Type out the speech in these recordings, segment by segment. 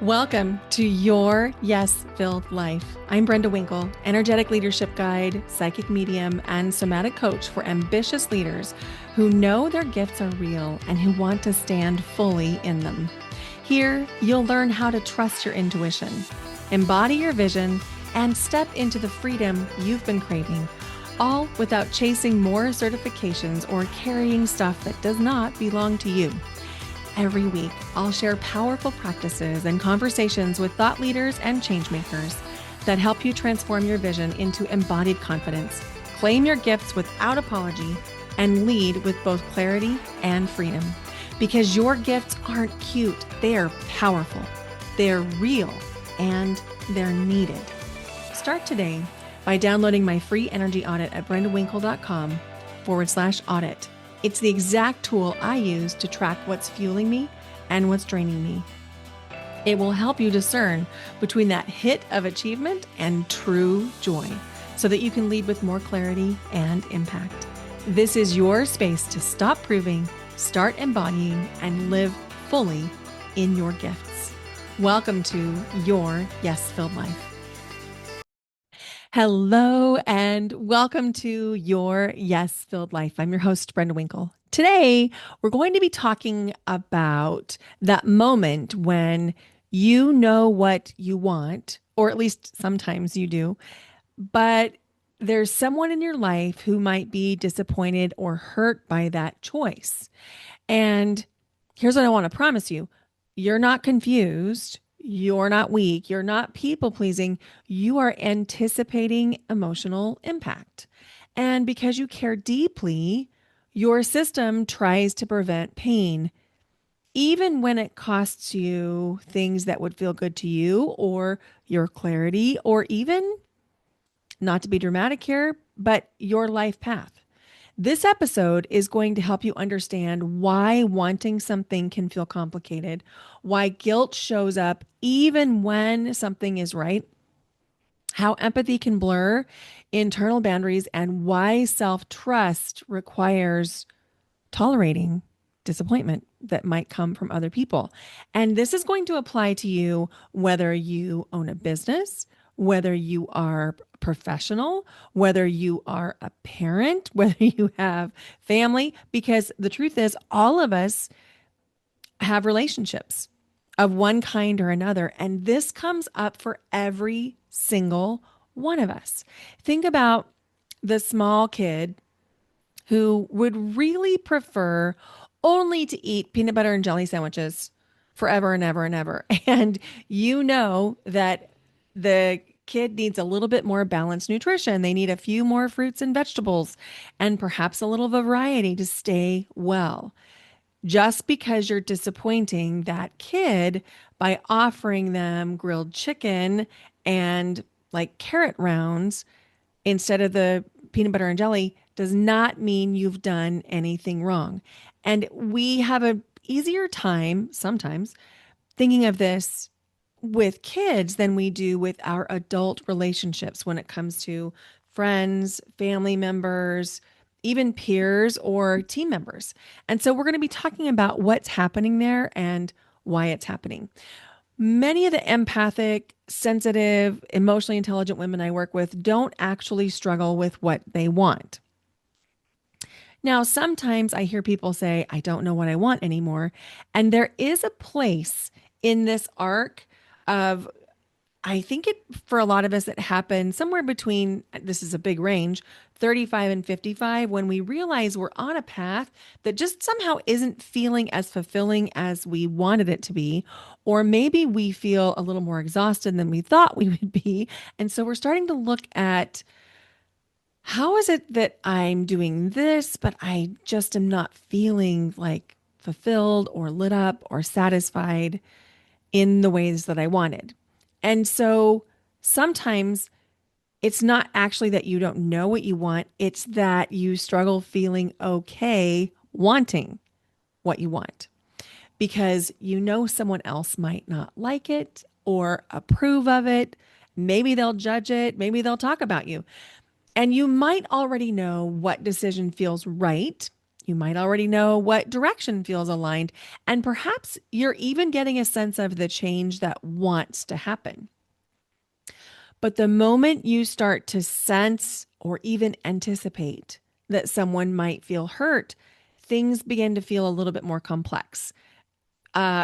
Welcome to Your Yes-Filled Life. I'm Brenda Winkle, energetic leadership guide, psychic medium, and somatic coach for ambitious leaders who know their gifts are real and who want to stand fully in them. Here, you'll learn how to trust your intuition, embody your vision, and step into the freedom you've been craving, all without chasing more certifications or carrying stuff that does not belong to you. Every week, I'll share powerful practices and conversations with thought leaders and changemakers that help you transform your vision into embodied confidence, claim your gifts without apology, and lead with both clarity and freedom. Because your gifts aren't cute, they're powerful, they're real, and they're needed. Start today by downloading my free energy audit at brendawinkle.com/audit. It's the exact tool I use to track what's fueling me and what's draining me. It will help you discern between that hit of achievement and true joy so that you can lead with more clarity and impact. This is your space to stop proving, start embodying, and live fully in your gifts. Welcome to Your Yes-Filled Life. Hello and welcome to Your Yes-Filled Life. I'm your host, Brenda Winkle. Today, we're going to be talking about that moment when you know what you want, or at least sometimes you do, but there's someone in your life who might be disappointed or hurt by that choice. And here's what I want to promise you. You're not confused. You're not weak. You're not people pleasing. You are anticipating emotional impact. And because you care deeply, your system tries to prevent pain, even when it costs you things that would feel good to you or your clarity, or even, not to be dramatic here, but your life path. This episode is going to help you understand why wanting something can feel complicated, why guilt shows up even when something is right, how empathy can blur internal boundaries, and why self-trust requires tolerating disappointment that might come from other people. And this is going to apply to you whether you own a business, whether you are professional, whether you are a parent, whether you have family, because the truth is all of us have relationships of one kind or another. And this comes up for every single one of us. Think about the small kid who would really prefer only to eat peanut butter and jelly sandwiches forever and ever and ever. And you know that the kid needs a little bit more balanced nutrition. They need a few more fruits and vegetables and perhaps a little variety to stay well. Just because you're disappointing that kid by offering them grilled chicken and like carrot rounds instead of the peanut butter and jelly does not mean you've done anything wrong. And we have an easier time sometimes thinking of this with kids than we do with our adult relationships when it comes to friends, family members, even peers or team members. And so we're going to be talking about what's happening there and why it's happening. Many of the empathic, sensitive, emotionally intelligent women I work with don't actually struggle with what they want. Now, sometimes I hear people say, I don't know what I want anymore. And there is a place in this arc of, I think it, for a lot of us, it happens somewhere between, this is a big range, 35 and 55, when we realize we're on a path that just somehow isn't feeling as fulfilling as we wanted it to be. Or maybe we feel a little more exhausted than we thought we would be. And so we're starting to look at, how is it that I'm doing this, but I just am not feeling like fulfilled or lit up or satisfied in the ways that I wanted. And so sometimes it's not actually that you don't know what you want. It's that you struggle feeling okay wanting what you want because you know someone else might not like it or approve of it. Maybe they'll judge it. Maybe they'll talk about you. And you might already know what decision feels right You might already know what direction feels aligned, and perhaps you're even getting a sense of the change that wants to happen. But the moment you start to sense or even anticipate that someone might feel hurt, things begin to feel a little bit more complex.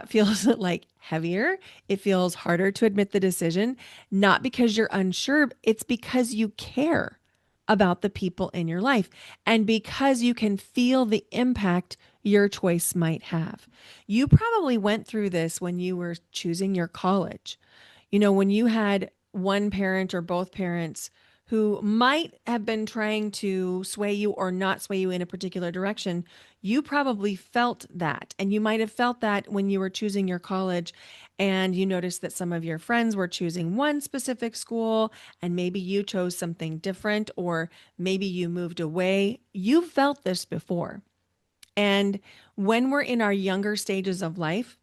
Feels like heavier. It feels harder to admit the decision, not because you're unsure, it's because you care about the people in your life and because you can feel the impact your choice might have. You probably went through this when you were choosing your college. When you had one parent or both parents who might have been trying to sway you or not sway you in a particular direction, you probably felt that. And you might have felt that when you were choosing your college and you noticed that some of your friends were choosing one specific school and maybe you chose something different or maybe you moved away. You felt this before. And when we're in our younger stages of life,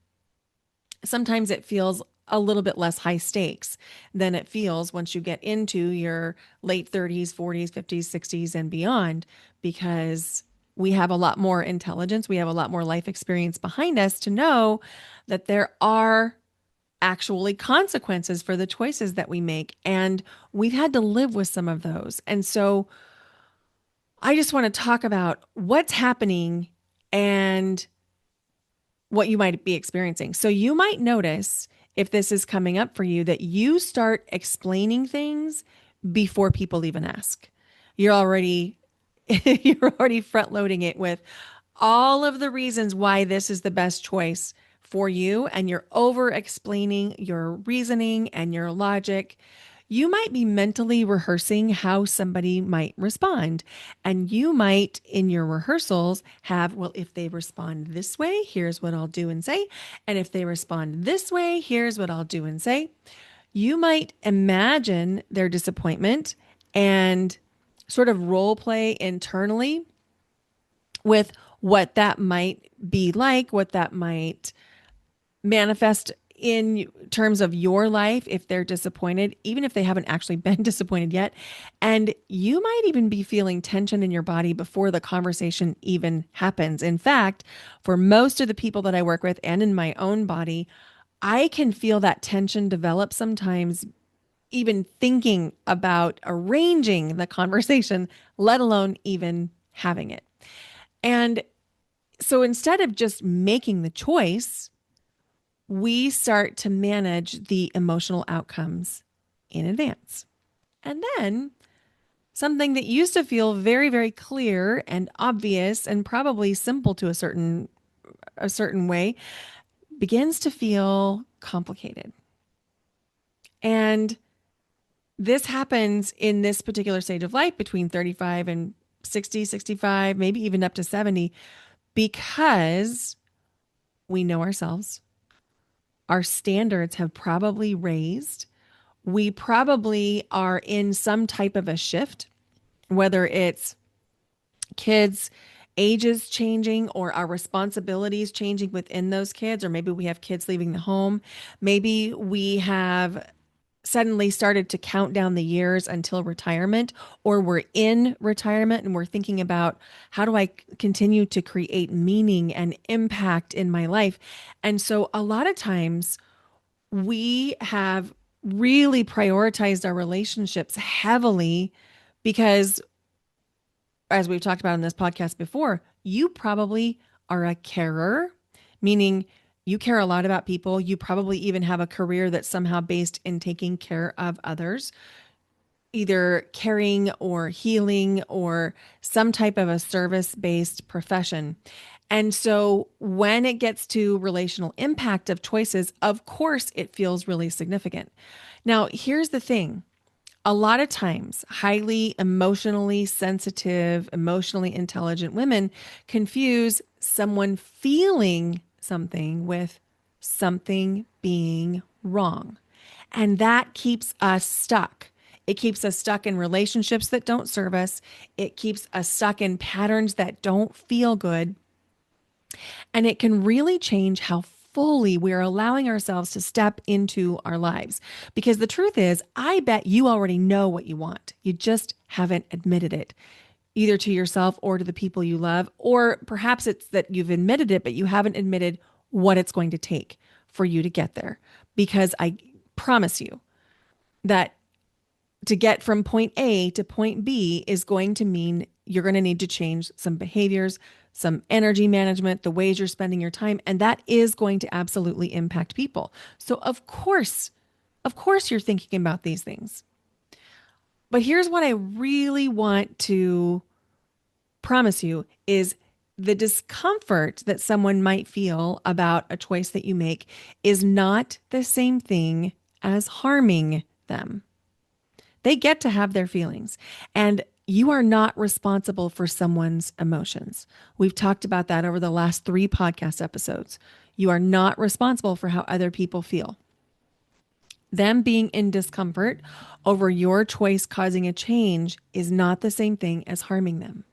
sometimes it feels a little bit less high stakes than it feels once you get into your late 30s, 40s, 50s, 60s, and beyond, because we have a lot more intelligence. We have a lot more life experience behind us to know that there are actually consequences for the choices that we make. And we've had to live with some of those. And so I just want to talk about what's happening and what you might be experiencing. So you might notice if this is coming up for you that you start explaining things before people even ask. You're already you're already front loading it with all of the reasons why this is the best choice for you and you're over explaining your reasoning and your logic. You might be mentally rehearsing how somebody might respond. And you might, in your rehearsals, have, well, if they respond this way, here's what I'll do and say. And if they respond this way, here's what I'll do and say. You might imagine their disappointment and sort of role play internally with what that might be like, what that might manifest in terms of your life if they're disappointed, even if they haven't actually been disappointed yet. And you might even be feeling tension in your body before the conversation even happens. In fact, for most of the people that I work with and in my own body, I can feel that tension develop sometimes, even thinking about arranging the conversation, let alone even having it. And so instead of just making the choice, we start to manage the emotional outcomes in advance. And then something that used to feel very, very clear and obvious and probably simple to a certain way begins to feel complicated. And this happens in this particular stage of life between 35 and 60, 65, maybe even up to 70, because we know ourselves. Our standards have probably raised. We probably are in some type of a shift, whether it's kids' ages changing or our responsibilities changing within those kids, or maybe we have kids leaving the home. Maybe we have suddenly started to count down the years until retirement, or we're in retirement and we're thinking about how do I continue to create meaning and impact in my life. And so a lot of times we have really prioritized our relationships heavily because, as we've talked about in this podcast before, you probably are a carer, meaning you care a lot about people. You probably even have a career that's somehow based in taking care of others, either caring or healing or some type of a service-based profession. And so when it gets to relational impact of choices, of course, it feels really significant. Now, here's the thing. A lot of times, highly emotionally sensitive, emotionally intelligent women confuse someone feeling something with something being wrong. And that keeps us stuck. It keeps us stuck in relationships that don't serve us. It keeps us stuck in patterns that don't feel good. And it can really change how fully we're allowing ourselves to step into our lives. Because the truth is, I bet you already know what you want. You just haven't admitted it. either to yourself or to the people you love. Or perhaps it's that you've admitted it, but you haven't admitted what it's going to take for you to get there. Because I promise you that to get from point A to point B is going to mean you're going to need to change some behaviors, some energy management, the ways you're spending your time, and that is going to absolutely impact people. So of course you're thinking about these things. But here's what I really want to promise you is the discomfort that someone might feel about a choice that you make is not the same thing as harming them. They get to have their feelings, and you are not responsible for someone's emotions. We've talked about that over the last 3 podcast episodes. You are not responsible for how other people feel. Them being in discomfort over your choice causing a change is not the same thing as harming them.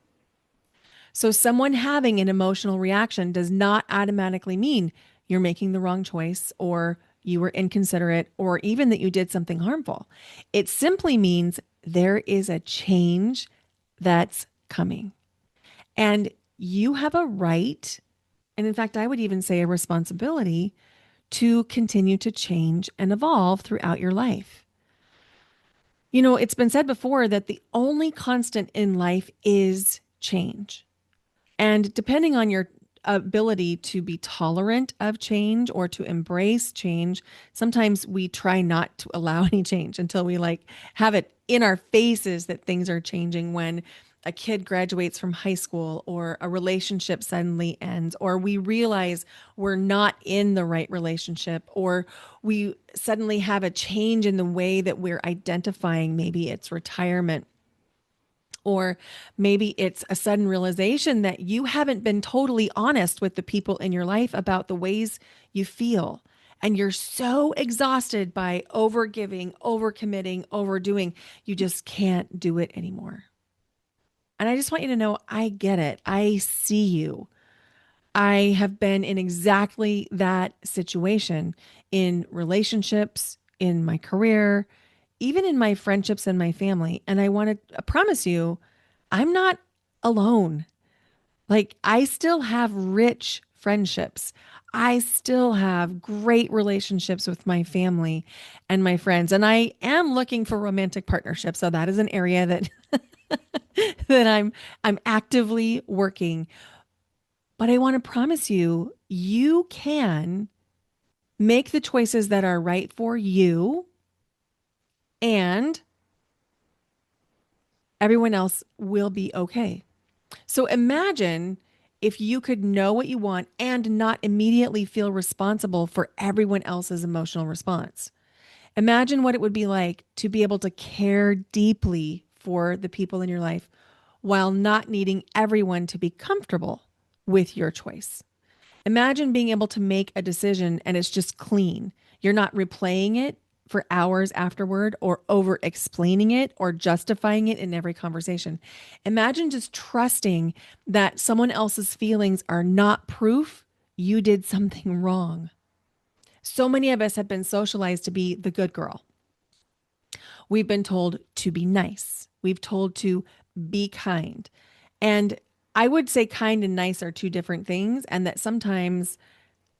So, someone having an emotional reaction does not automatically mean you're making the wrong choice or you were inconsiderate or even that you did something harmful. It simply means there is a change that's coming. And you have a right, and in fact, I would even say a responsibility to continue to change and evolve throughout your life. You know, it's been said before that the only constant in life is change. And depending on your ability to be tolerant of change or to embrace change, sometimes we try not to allow any change until we like have it in our faces that things are changing when a kid graduates from high school or a relationship suddenly ends or we realize we're not in the right relationship or we suddenly have a change in the way that we're identifying. Maybe it's retirement. Or maybe it's a sudden realization that you haven't been totally honest with the people in your life about the ways you feel. And you're so exhausted by overgiving, overcommitting, overdoing, you just can't do it anymore. And I just want you to know I get it. I see you. I have been in exactly that situation in relationships, in my career, even in my friendships and my family. And I want to promise you, I'm not alone. Like, I still have rich friendships. I still have great relationships with my family and my friends. And I am looking for romantic partnerships. So that is an area that that I'm actively working. But I want to promise you, you can make the choices that are right for you and everyone else will be okay. So imagine if you could know what you want and not immediately feel responsible for everyone else's emotional response. Imagine what it would be like to be able to care deeply for the people in your life while not needing everyone to be comfortable with your choice. Imagine being able to make a decision and it's just clean. You're not replaying it for hours afterward or over explaining it or justifying it in every conversation. Imagine just trusting that someone else's feelings are not proof you did something wrong. So many of us have been socialized to be the good girl. We've been told to be nice. We've told to be kind. And I would say kind and nice are 2 different things, and that sometimes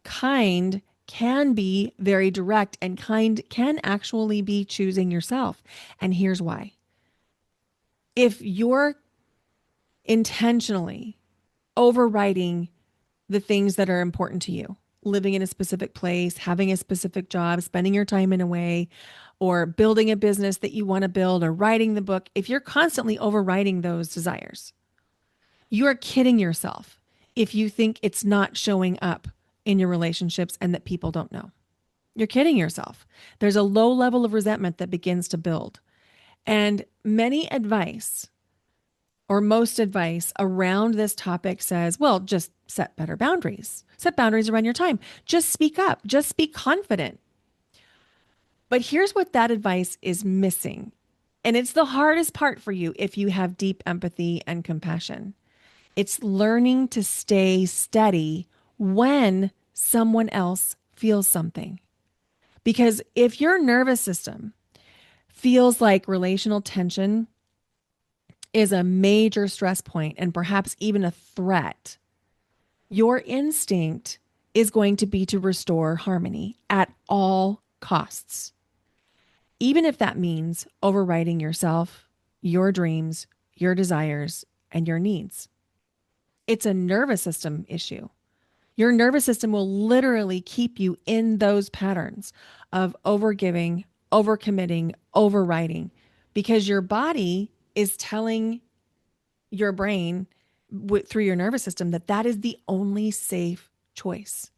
kind can be very direct and kind can actually be choosing yourself. And here's why. If you're intentionally overriding the things that are important to you, living in a specific place, having a specific job, spending your time in a way, or building a business that you want to build, or writing the book, if you're constantly overriding those desires, you are kidding yourself if you think it's not showing up in your relationships and that people don't know. You're kidding yourself. There's a low level of resentment that begins to build. And many advice or most advice around this topic says, well, just set better boundaries. Set boundaries around your time. Just speak up. Just be confident. But here's what that advice is missing. And it's the hardest part for you if you have deep empathy and compassion. It's learning to stay steady when someone else feels something. Because if your nervous system feels like relational tension is a major stress point and perhaps even a threat, your instinct is going to be to restore harmony at all costs, even if that means overriding yourself, your dreams, your desires, and your needs. It's a nervous system issue. Your nervous system will literally keep you in those patterns of overgiving, overcommitting, overriding, because your body is telling your brain through your nervous system that that is the only safe choice.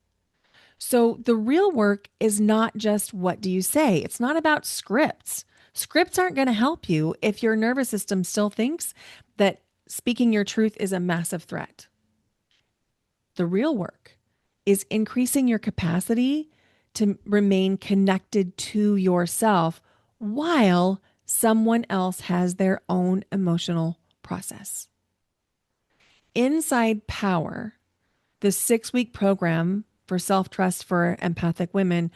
So the real work is not just what do you say? It's not about scripts. Scripts aren't going to help you if your nervous system still thinks that speaking your truth is a massive threat. The real work is increasing your capacity to remain connected to yourself while someone else has their own emotional process. Inside Power, the 6-week program for self-trust for empathic women,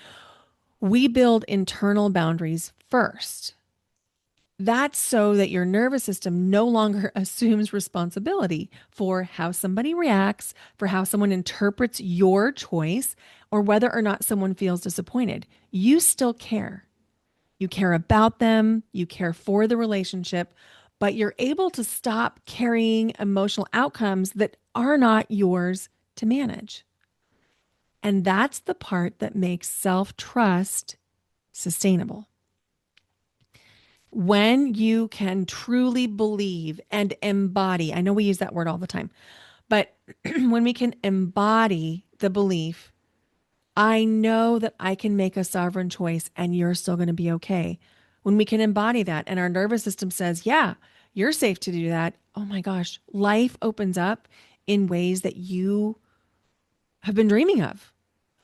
we build internal boundaries first. That's so that your nervous system no longer assumes responsibility for how somebody reacts, for how someone interprets your choice, or whether or not someone feels disappointed. You still care. You care about them, you care for the relationship, but you're able to stop carrying emotional outcomes that are not yours to manage. And that's the part that makes self-trust sustainable. When you can truly believe and embody, I know we use that word all the time, but when we can embody the belief, I know that I can make a sovereign choice and you're still going to be okay. When we can embody that and our nervous system says, yeah, you're safe to do that. Oh my gosh, life opens up in ways that you have been dreaming of.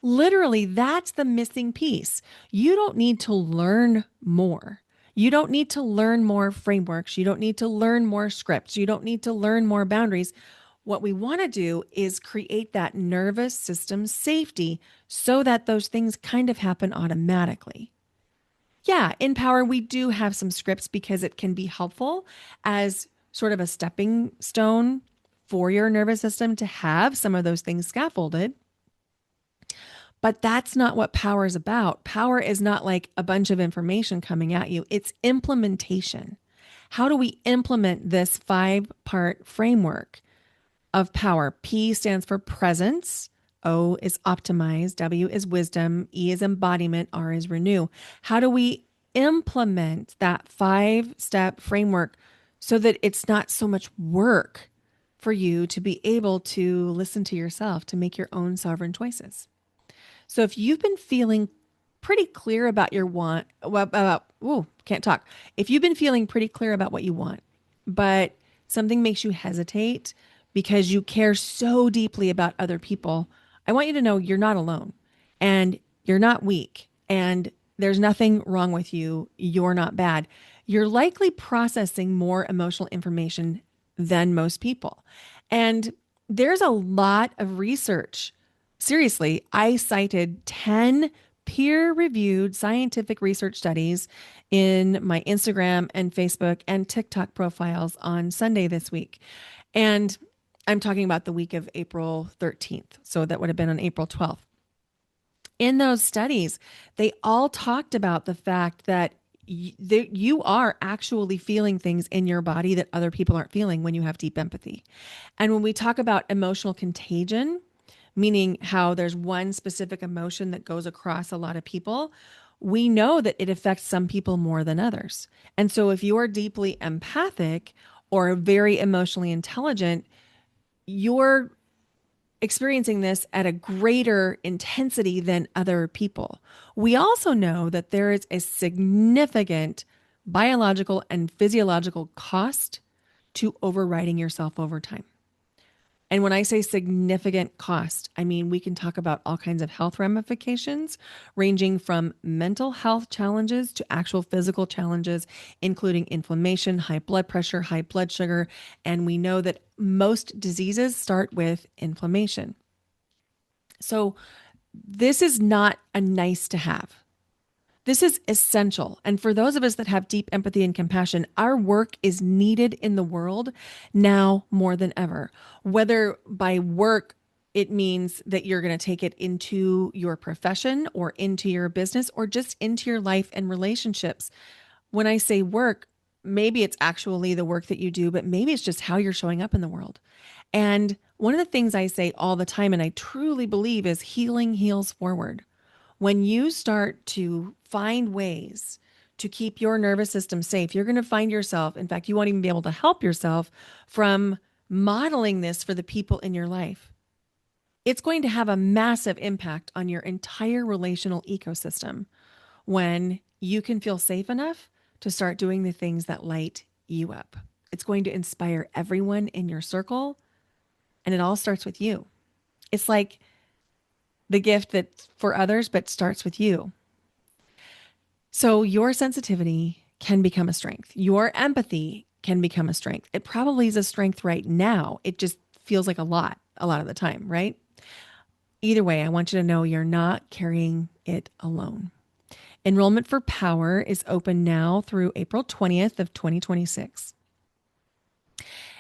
Literally, that's the missing piece. You don't need to learn more. You don't need to learn more frameworks. You don't need to learn more scripts. You don't need to learn more boundaries. What we want to do is create that nervous system safety so that those things kind of happen automatically. Yeah, in Power, we do have some scripts because it can be helpful as sort of a stepping stone for your nervous system to have some of those things scaffolded. But that's not what Power is about. Power is not like a bunch of information coming at you. It's implementation. How do we implement this 5-part framework of Power? P stands for presence. O is optimize. W is wisdom. E is embodiment. R is renew. How do we implement that 5-step framework so that it's not so much work for you to be able to listen to yourself, to make your own sovereign choices? So if you've been feeling pretty clear about your want, can't talk. If you've been feeling pretty clear about what you want, but something makes you hesitate because you care so deeply about other people, I want you to know you're not alone and you're not weak and there's nothing wrong with you. You're not bad. You're likely processing more emotional information than most people. And there's a lot of research. Seriously, I cited 10 peer-reviewed scientific research studies in my Instagram and Facebook and TikTok profiles on Sunday this week. And I'm talking about the week of April 13th. So that would have been on April 12th. In those studies, they all talked about the fact that you are actually feeling things in your body that other people aren't feeling when you have deep empathy. And when we talk about emotional contagion, meaning how there's one specific emotion that goes across a lot of people, we know that it affects some people more than others. And so if you are deeply empathic or very emotionally intelligent, you're experiencing this at a greater intensity than other people. We also know that there is a significant biological and physiological cost to overriding yourself over time. And when I say significant cost, I mean, we can talk about all kinds of health ramifications, ranging from mental health challenges to actual physical challenges, including inflammation, high blood pressure, high blood sugar. And we know that most diseases start with inflammation. So this is not a nice to have. This is essential. And for those of us that have deep empathy and compassion, our work is needed in the world now more than ever. Whether by work, it means that you're going to take it into your profession or into your business or just into your life and relationships. When I say work, maybe it's actually the work that you do, but maybe it's just how you're showing up in the world. And one of the things I say all the time, and I truly believe, is healing heals forward. When you start to find ways to keep your nervous system safe, you're going to find yourself, in fact, you won't even be able to help yourself from modeling this for the people in your life. It's going to have a massive impact on your entire relational ecosystem when you can feel safe enough to start doing the things that light you up. It's going to inspire everyone in your circle, and it all starts with you. It's like the gift that's for others, but starts with you. So your sensitivity can become a strength. Your empathy can become a strength. It probably is a strength right now. It just feels like a lot of the time, right? Either way, I want you to know you're not carrying it alone. Enrollment for Power is open now through April 20th of 2026.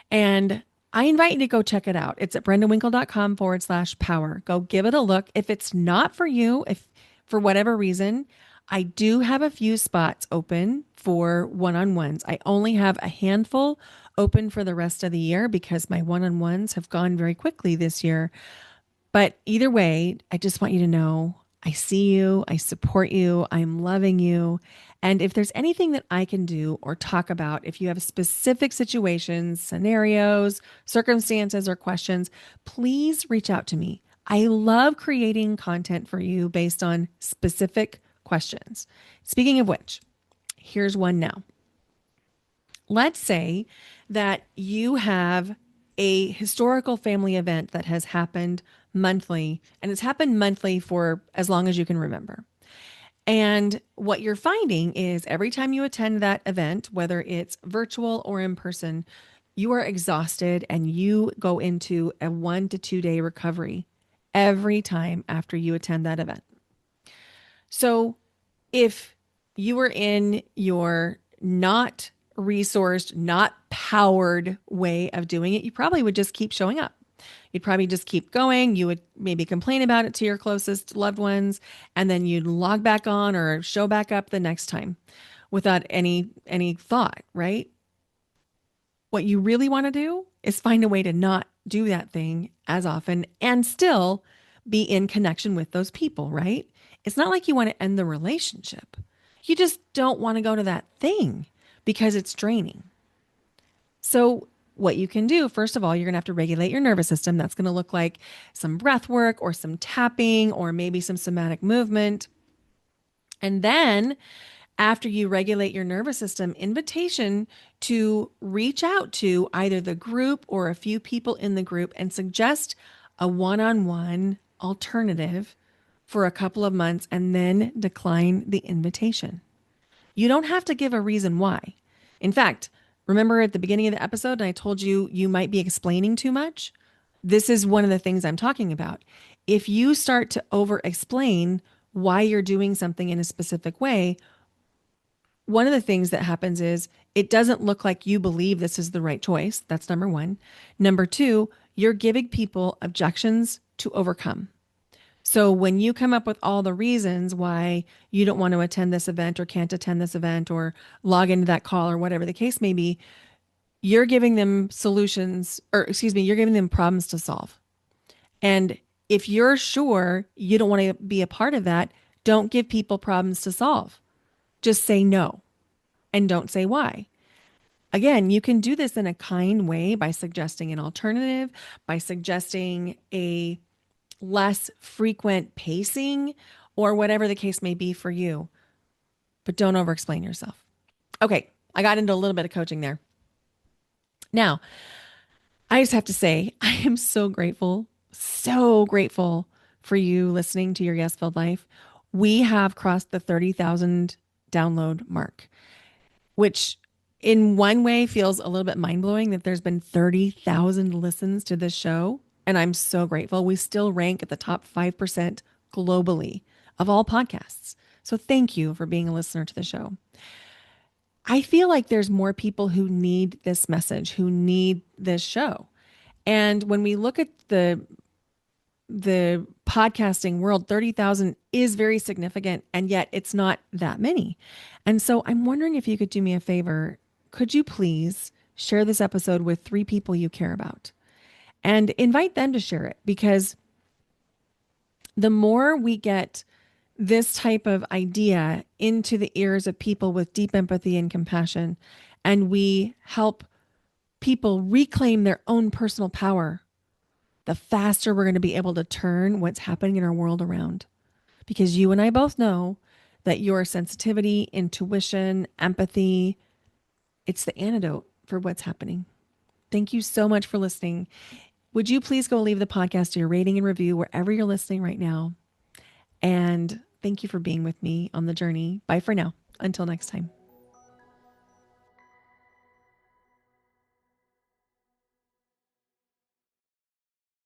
And I invite you to go check it out. It's at brendawinkle.com/power. Go give it a look. If it's not for you, if for whatever reason, I do have a few spots open for one-on-ones. I only have a handful open for the rest of the year because my one-on-ones have gone very quickly this year. But either way, I just want you to know I see you, I support you, I'm loving you. And if there's anything that I can do or talk about, if you have specific situations, scenarios, circumstances, or questions, please reach out to me. I love creating content for you based on specific questions. Speaking of which, here's one now. Let's say that you have a historical family event that has happened monthly, and it's happened monthly for as long as you can remember. And what you're finding is every time you attend that event, whether it's virtual or in person, you are exhausted and you go into a 1 to 2 day recovery every time after you attend that event. So if you were in your not resourced, not powered way of doing it, you probably would just keep showing up. You'd probably just keep going. You would maybe complain about it to your closest loved ones, and then you'd log back on or show back up the next time without any thought, right? What you really want to do is find a way to not do that thing as often and still be in connection with those people, right? It's not like you want to end the relationship. You just don't want to go to that thing because it's draining. So what you can do, first of all, you're going to have to regulate your nervous system. That's going to look like some breath work or some tapping or maybe some somatic movement. And then after you regulate your nervous system, invitation to reach out to either the group or a few people in the group and suggest a one-on-one alternative for a couple of months and then decline the invitation. You don't have to give a reason why. In fact, remember at the beginning of the episode, I told you you might be explaining too much? This is one of the things I'm talking about. If you start to over explain why you're doing something in a specific way, one of the things that happens is it doesn't look like you believe this is the right choice. That's number one. Number two, you're giving people objections to overcome. So when you come up with all the reasons why you don't want to attend this event or can't attend this event or log into that call or whatever the case may be, you're giving them you're giving them problems to solve. And if you're sure you don't want to be a part of that, don't give people problems to solve. Just say no and don't say why. Again, you can do this in a kind way by suggesting an alternative, by suggesting a less frequent pacing or whatever the case may be for you. But don't over-explain yourself. Okay, I got into a little bit of coaching there. Now, I just have to say, I am so grateful for you listening to Your Yes Filled Life. We have crossed the 30,000 download mark, which in one way feels a little bit mind-blowing that there's been 30,000 listens to this show. And I'm so grateful. We still rank at the top 5% globally of all podcasts. So thank you for being a listener to the show. I feel like there's more people who need this message, who need this show. And when we look at the podcasting world, 30,000 is very significant, and yet it's not that many. And so I'm wondering if you could do me a favor. Could you please share this episode with 3 people you care about and invite them to share it? Because the more we get this type of idea into the ears of people with deep empathy and compassion, and we help people reclaim their own personal power, the faster we're going to be able to turn what's happening in our world around. Because you and I both know that your sensitivity, intuition, empathy, it's the antidote for what's happening. Thank you so much for listening. Would you please go leave the podcast your rating and review wherever you're listening right now? And thank you for being with me on the journey. Bye for now. Until next time.